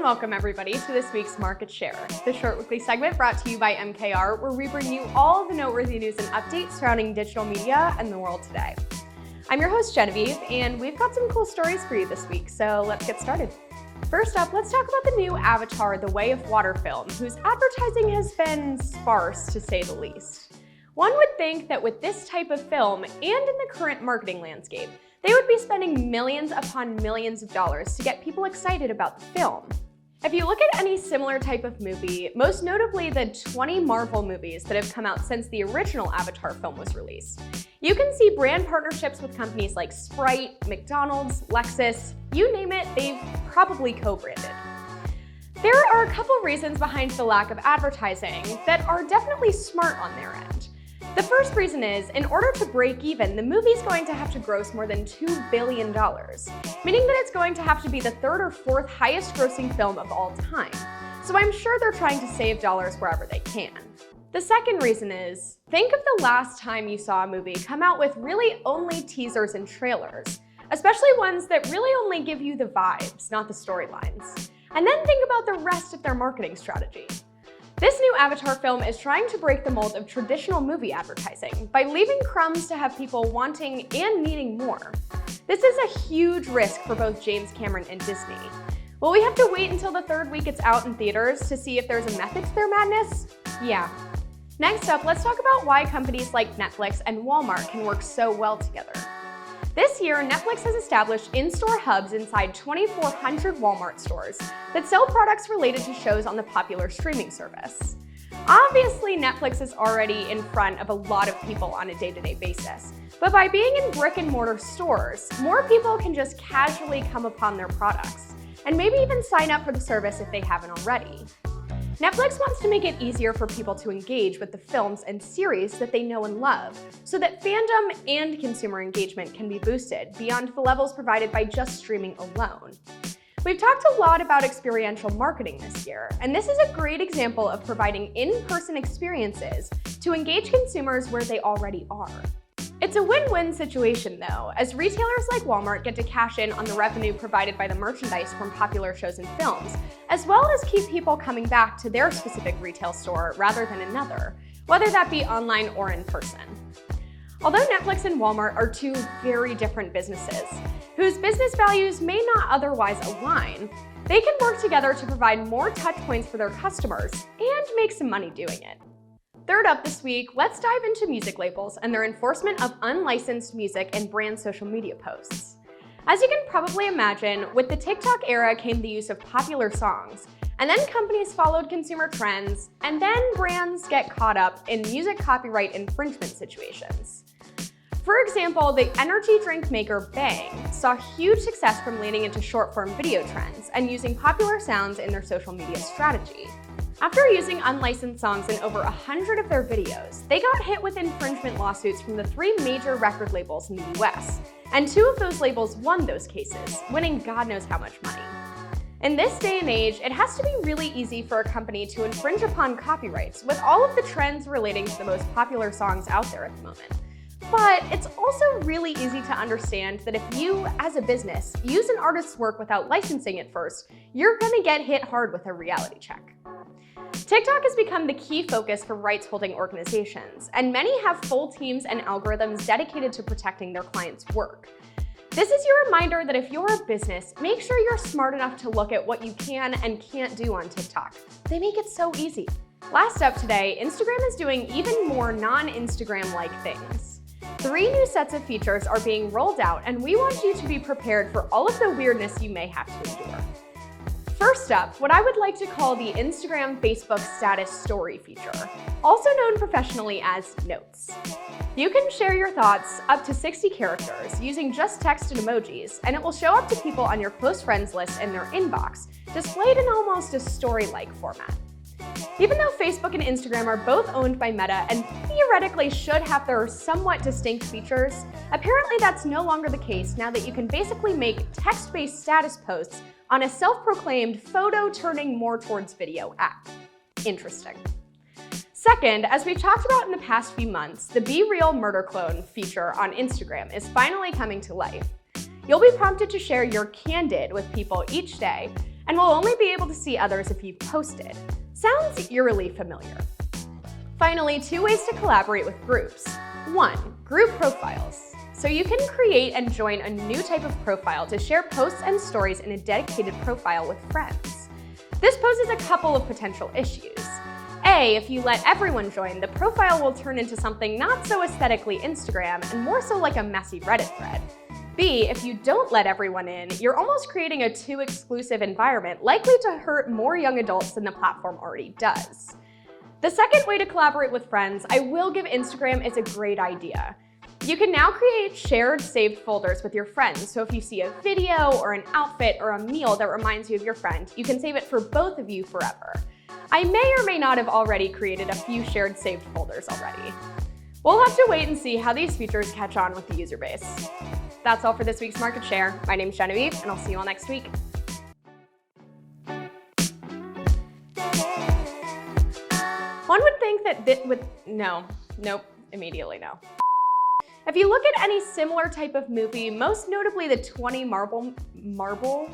welcome everybody to this week's Market Share, the short weekly segment brought to you by MKR, where we bring you all the noteworthy news and updates surrounding digital media and the world today. I'm your host Genevieve, and we've got some cool stories for you this week, so let's get started. First up, let's talk about the new Avatar: The Way of Water film, whose advertising has been sparse to say the least. One would think that with this type of film and in the current marketing landscape, they would be spending millions upon millions of dollars to get people excited about the film. If you look at any similar type of movie, most notably the 20 Marvel movies that have come out since the original Avatar film was released, you can see brand partnerships with companies like Sprite, McDonald's, Lexus, you name it, they've probably co-branded. There are a couple reasons behind the lack of advertising that are definitely smart on their end. The first reason is, in order to break even, the movie's going to have to gross more than $2 billion, meaning that it's going to have to be the third or fourth highest grossing film of all time. So I'm sure they're trying to save dollars wherever they can. The second reason is, think of the last time you saw a movie come out with really only teasers and trailers, especially ones that really only give you the vibes, not the storylines. And then think about the rest of their marketing strategy. This new Avatar film is trying to break the mold of traditional movie advertising by leaving crumbs to have people wanting and needing more. This is a huge risk for both James Cameron and Disney. Will we have to wait until the third week it's out in theaters to see if there's a method to their madness? Yeah. Next up, let's talk about why companies like Netflix and Walmart can work so well together. This year, Netflix has established in-store hubs inside 2,400 Walmart stores that sell products related to shows on the popular streaming service. Obviously, Netflix is already in front of a lot of people on a day-to-day basis, but by being in brick-and-mortar stores, more people can just casually come upon their products, and maybe even sign up for the service if they haven't already. Netflix wants to make it easier for people to engage with the films and series that they know and love, so that fandom and consumer engagement can be boosted beyond the levels provided by just streaming alone. We've talked a lot about experiential marketing this year, and this is a great example of providing in-person experiences to engage consumers where they already are. It's a win-win situation though, as retailers like Walmart get to cash in on the revenue provided by the merchandise from popular shows and films, as well as keep people coming back to their specific retail store rather than another, whether that be online or in person. Although Netflix and Walmart are two very different businesses, whose business values may not otherwise align, they can work together to provide more touch points for their customers and make some money doing it. Third up this week, let's dive into music labels and their enforcement of unlicensed music and brand social media posts. As you can probably imagine, with the TikTok era came the use of popular songs, and then companies followed consumer trends, and then brands get caught up in music copyright infringement situations. For example, the energy drink maker Bang saw huge success from leaning into short-form video trends and using popular sounds in their social media strategy. After using unlicensed songs in over 100 of their videos, they got hit with infringement lawsuits from the 3 major record labels in the US, and 2 of those labels won those cases, winning God knows how much money. In this day and age, it has to be really easy for a company to infringe upon copyrights with all of the trends relating to the most popular songs out there at the moment. But it's also really easy to understand that if you, as a business, use an artist's work without licensing it first, you're gonna get hit hard with a reality check. TikTok has become the key focus for rights-holding organizations, and many have full teams and algorithms dedicated to protecting their clients' work. This is your reminder that if you're a business, make sure you're smart enough to look at what you can and can't do on TikTok. They make it so easy. Last up today, Instagram is doing even more non-Instagram-like things. 3 new sets of features are being rolled out, and we want you to be prepared for all of the weirdness you may have to endure. First up, what I would like to call the Instagram Facebook status story feature, also known professionally as Notes. You can share your thoughts up to 60 characters using just text and emojis, and it will show up to people on your close friends list in their inbox, displayed in almost a story-like format. Even though Facebook and Instagram are both owned by Meta and theoretically should have their somewhat distinct features, apparently that's no longer the case now that you can basically make text-based status posts on a self-proclaimed photo turning more towards video app. Interesting. Second, as we've talked about in the past few months, the Be Real Murder Clone feature on Instagram is finally coming to life. You'll be prompted to share your candid with people each day, and will only be able to see others if you've posted. Sounds eerily familiar. Finally, 2 ways to collaborate with groups. 1. Group profiles. So you can create and join a new type of profile to share posts and stories in a dedicated profile with friends. This poses a couple of potential issues. A, if you let everyone join, the profile will turn into something not so aesthetically Instagram and more so like a messy Reddit thread. B, if you don't let everyone in, you're almost creating a too exclusive environment, likely to hurt more young adults than the platform already does. The second way to collaborate with friends, I will give Instagram is a great idea. You can now create shared saved folders with your friends, so if you see a video or an outfit or a meal that reminds you of your friend, you can save it for both of you forever. I may or may not have already created a few shared saved folders already. We'll have to wait and see how these features catch on with the user base. That's all for this week's Market Share. My name's Genevieve, and I'll see you all next week. One would think that nope, immediately no. If you look at any similar type of movie, most notably the 20 Marvel, Marble.